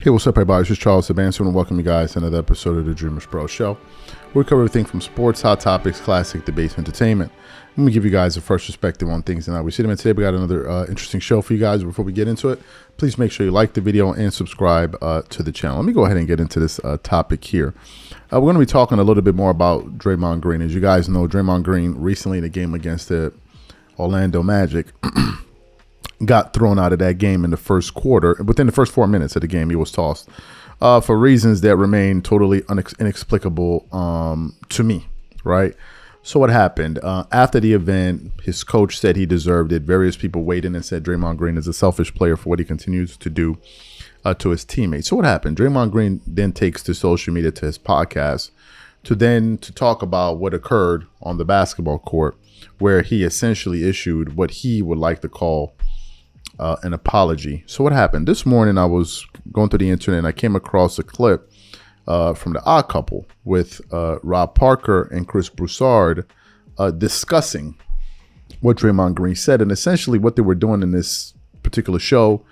Hey, what's up, everybody? This is Charles Sebastian, and welcome you guys to another episode of the DREAMERSPRO show. We cover everything from sports, hot topics, classic debates, entertainment. Let me give you guys a fresh perspective on things and how we see them. And today we got another interesting show for you guys. Before we get into it, please make sure you like the video and subscribe to the channel. Let me go ahead and get into this topic here. We're going to be talking a little bit more about Draymond Green. As you guys know, Draymond Green recently in a game against the Orlando Magic got thrown out of that game in the first quarter. Within the first 4 minutes of the game, he was tossed for reasons that remain totally inexplicable to me, right? So what happened? After the event, his coach said he deserved it. Various people weighed in and said Draymond Green is a selfish player for what he continues to do to his teammates. So what happened? Draymond Green then takes to social media, to his podcast, to talk about what occurred on the basketball court, where he essentially issued what he would like to call an apology. So what happened? This morning I was going through the internet and I came across a clip from The Odd Couple with Rob Parker and Chris Broussard discussing what Draymond Green said. And essentially what they were doing in this particular show,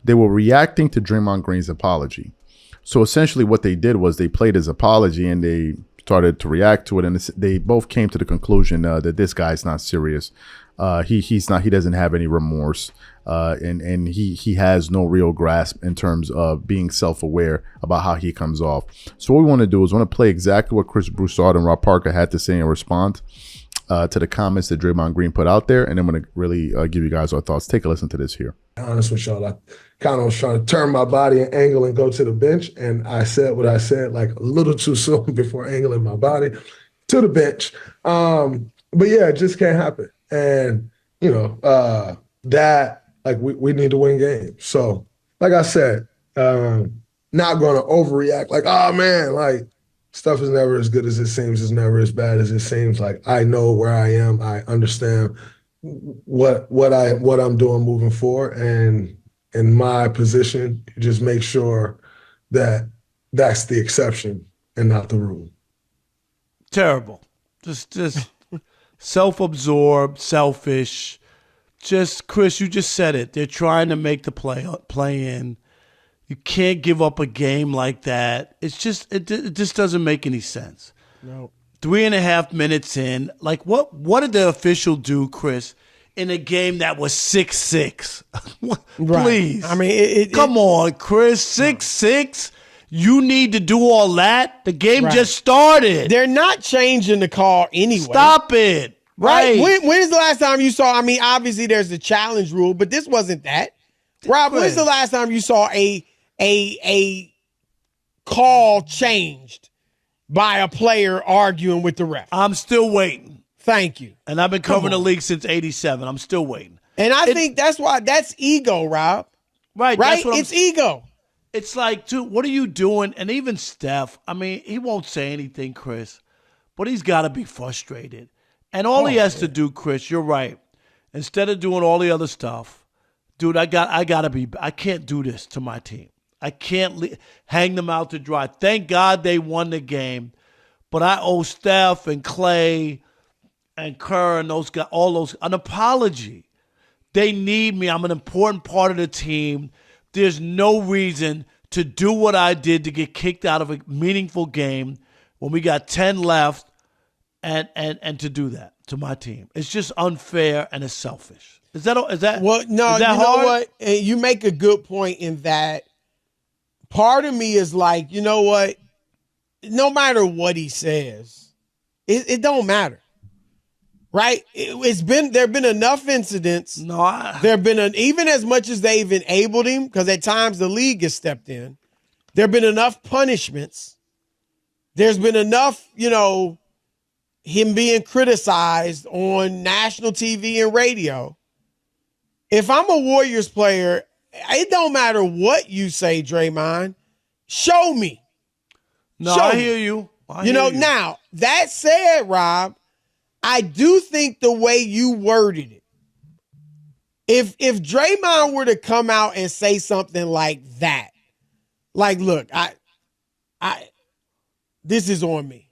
they were reacting to Draymond Green's apology. So essentially what they did was they played his apology and they started to react to it. And they both came to the conclusion that this guy's not serious. He doesn't have any remorse. And he has no real grasp in terms of being self-aware about how he comes off. So what we want to do is want to play exactly what Chris Broussard and Rob Parker had to say in response to the comments that Draymond Green put out there. And I'm going to really give you guys our thoughts. Take a listen to this here. Honest with y'all, I kind of was trying to turn my body and angle and go to the bench. And I said what I said like a little too soon before angling my body to the bench. But yeah, it just can't happen. And, you know, that, like, we need to win games. So, like I said, not going to overreact. Like, oh, man, like, stuff is never as good as it seems. It's never as bad as it seems. Like, I know where I am. I understand what I'm doing moving forward. And in my position, just make sure that that's the exception and not the rule. Terrible. Just self-absorbed, selfish. Just, Chris, you just said it. They're trying to make the play in. You can't give up a game like that. It's just, it just doesn't make any sense. No. 3.5 minutes in, like what did the official do, Chris, in a game that was 6-6? Please. I mean, come on, Chris, 6-6. You need to do all that. The game just started. They're not changing the call anyway. Stop it. Right. When is the last time you saw, I mean, obviously there's the challenge rule, but this wasn't that. Rob, when's the last time you saw a call changed by a player arguing with the ref? I'm still waiting. Thank you. And I've been covering the league since 87. I'm still waiting. And I think that's why, that's ego, Rob. Right. Right? It's ego. It's like, dude, what are you doing? And even Steph, I mean, he won't say anything, Chris, but he's got to be frustrated. And all he has to do, Chris, you're right. Instead of doing all the other stuff, dude, I can't do this to my team. I can't hang them out to dry. Thank God they won the game, but I owe Steph and Clay and Kerr and those guys, all those, an apology. They need me. I'm an important part of the team. There's no reason to do what I did to get kicked out of a meaningful game when we got 10 left. And to do that to my team, it's just unfair and it's selfish. Is that well? No, is that you know hard? what? And you make a good point in that. Part of me is like, you know what? No matter what he says, it don't matter, right? There've been enough incidents. There've been even as much as they've enabled him, because at times the league has stepped in. There've been enough punishments. There's been enough, you know, him being criticized on national TV and radio. If I'm a Warriors player, it don't matter what you say, Draymond. Show me. No, show I me. hear you. Now, that said, Rob, I do think the way you worded it, if Draymond were to come out and say something like that, like, look, this is on me.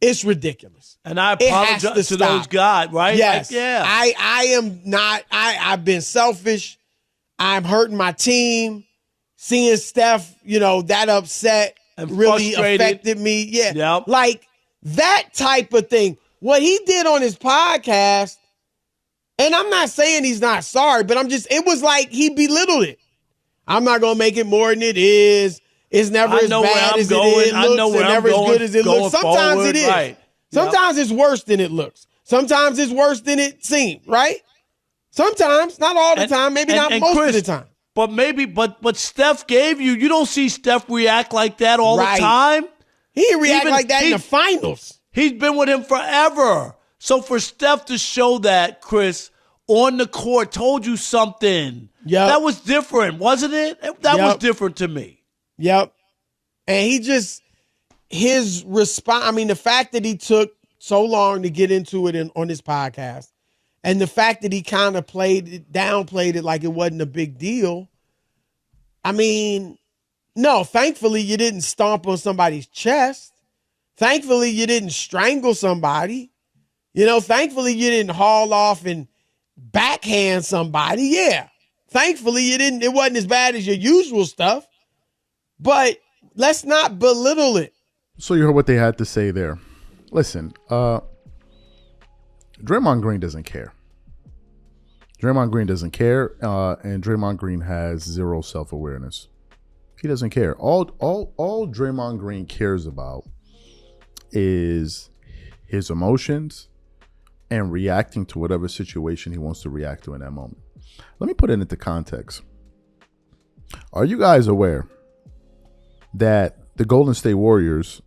It's ridiculous. And I apologize to those guys, right? Yes. Like, yeah. I am not, I've been selfish. I'm hurting my team. seeing Steph, that upset And really frustrated. affected me. Yeah. Yep. Like that type of thing. What he did on his podcast, and I'm not saying he's not sorry, but it was like he belittled it. I'm not going to make it more than it is. It's never as bad as it looks, and never as good as it looks. Sometimes it is. Right. Sometimes it's worse than it looks. Sometimes it's worse than it seemed, right? Sometimes, not all the time, maybe not most Chris, of the time. But Steph gave you don't see Steph react like that all the time. He didn't react like that in the finals. He's been with him forever. So for Steph to show that, Chris, on the court, told you something. Yep. That was different, wasn't it? That was different to me. Yep. And his response, the fact that he took so long to get into it on his podcast, and the fact that he kind of downplayed it like it wasn't a big deal. No, thankfully you didn't stomp on somebody's chest. Thankfully you didn't strangle somebody. Thankfully you didn't haul off and backhand somebody. Yeah. Thankfully it wasn't as bad as your usual stuff. But let's not belittle it. So you heard what they had to say there. Listen, Draymond Green doesn't care. Draymond Green doesn't care, and Draymond Green has zero self-awareness. He doesn't care. All Draymond Green cares about is his emotions and reacting to whatever situation he wants to react to in that moment. Let me put it into context. Are you guys aware that the Golden State Warriors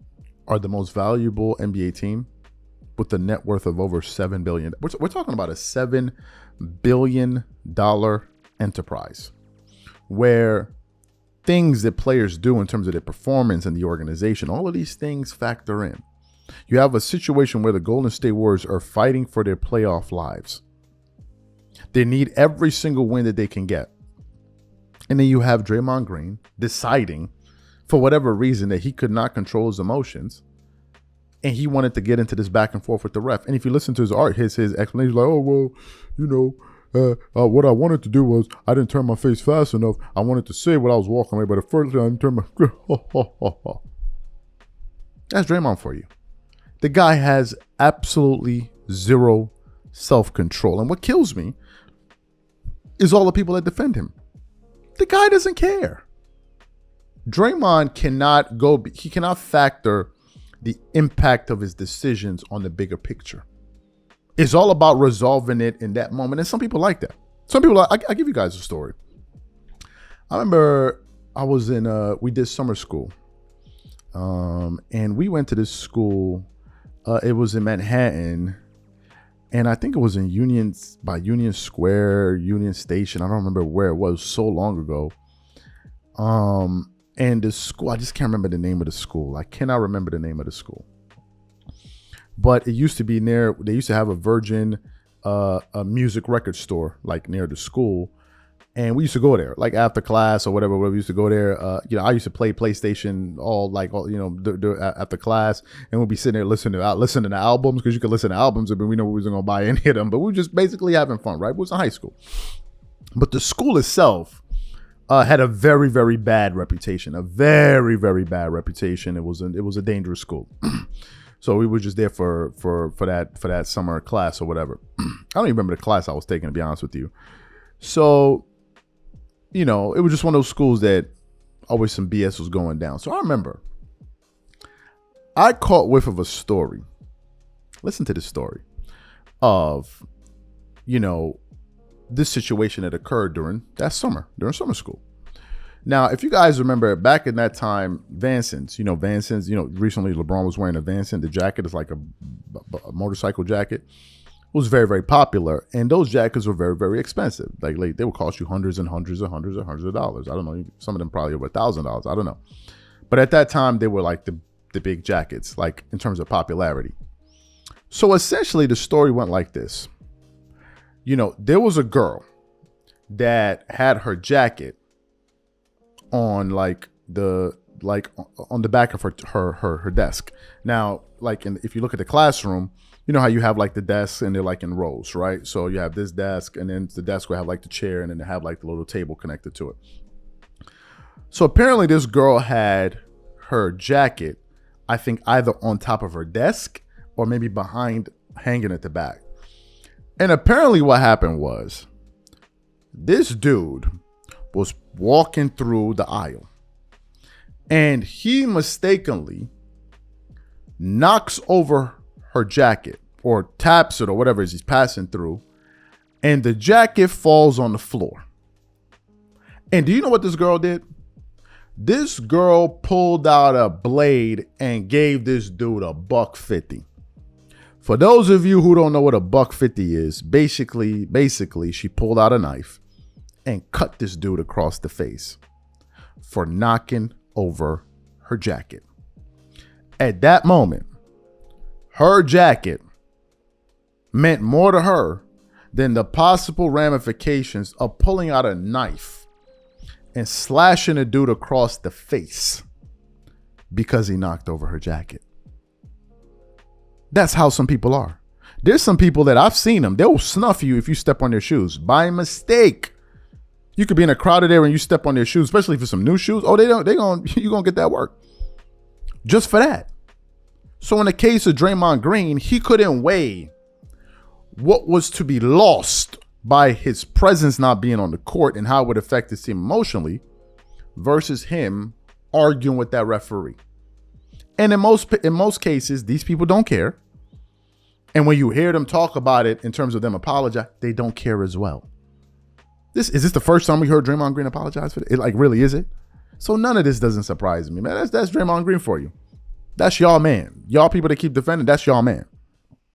are the most valuable NBA team with a net worth of over $7 billion? We're talking about a $7 billion enterprise where things that players do in terms of their performance and the organization, all of these things factor in. You have a situation where the Golden State Warriors are fighting for their playoff lives. They need every single win that they can get. And then you have Draymond Green deciding for whatever reason that he could not control his emotions, and he wanted to get into this back and forth with the ref. And if you listen to his explanation, like, oh, well, what I wanted to do was I didn't turn my face fast enough. I wanted to say what I was walking away, but at first I didn't turn my... That's Draymond for you. The guy has absolutely zero self-control. And what kills me is all the people that defend him. The guy doesn't care. Draymond cannot factor the impact of his decisions on the bigger picture. It's all about resolving it in that moment. And some people like that. Some people, I'll give you guys a story. I remember I was we did summer school. And we went to this school. It was in Manhattan. And I think it was in Union Square, Union Station. I don't remember where it was, so long ago. And the school, I just can't remember the name of the school. I cannot remember the name of the school. But it used to be near, they used to have a Virgin a music record store, like near the school. And we used to go there, like after class or whatever. We used to go there. I used to play PlayStation after class, and we'd be sitting there listening to albums, because you could listen to albums, but we know we wasn't gonna buy any of them. But we were just basically having fun, right? We was in high school, but the school itself had a very, very bad reputation. A very, very bad reputation. It was a dangerous school. So we were just there for that summer class or whatever. I don't even remember the class I was taking, to be honest with you. So, it was just one of those schools that always some BS was going down. So I remember I caught whiff of a story. Listen to this story of, this situation that occurred during summer school. Now, if you guys remember back in that time, Vansons, recently LeBron was wearing a Vanson. The jacket is like a motorcycle jacket. Was very, very popular, and those jackets were very, very expensive. Like they would cost you hundreds and hundreds and hundreds and hundreds of dollars. I don't know, some of them probably over $1,000. I don't know, but at that time they were like the big jackets, like in terms of popularity. So essentially, the story went like this. There was a girl that had her jacket on on the back of her desk. Now, if you look at the classroom, you know how you have like the desks and they're like in rows, right? So you have this desk, and then the desk will have like the chair, and then they have like the little table connected to it. So apparently this girl had her jacket, I think either on top of her desk or maybe behind, hanging at the back. And apparently what happened was this dude was walking through the aisle and he mistakenly knocks over her jacket or taps it or whatever he's passing through, and the jacket falls on the floor. And do you know what this girl did? This girl pulled out a blade and gave this dude $150. For those of you who don't know what $150 is, basically she pulled out a knife and cut this dude across the face for knocking over her jacket. At that moment, her jacket meant more to her than the possible ramifications of pulling out a knife and slashing a dude across the face because he knocked over her jacket. That's how some people are. There's some people that I've seen them. They'll snuff you if you step on their shoes by mistake. You could be in a crowded area and you step on their shoes, especially for some new shoes. Oh, you're gonna get that work just for that. So in the case of Draymond Green, he couldn't weigh what was to be lost by his presence not being on the court and how it would affect his team emotionally versus him arguing with that referee. And in most cases, these people don't care. And when you hear them talk about it in terms of them apologize, they don't care as well. Is this the first time we heard Draymond Green apologize for it? Like, really, is it? So none of this doesn't surprise me, man. That's Draymond Green for you. That's y'all man. Y'all people that keep defending, that's y'all man.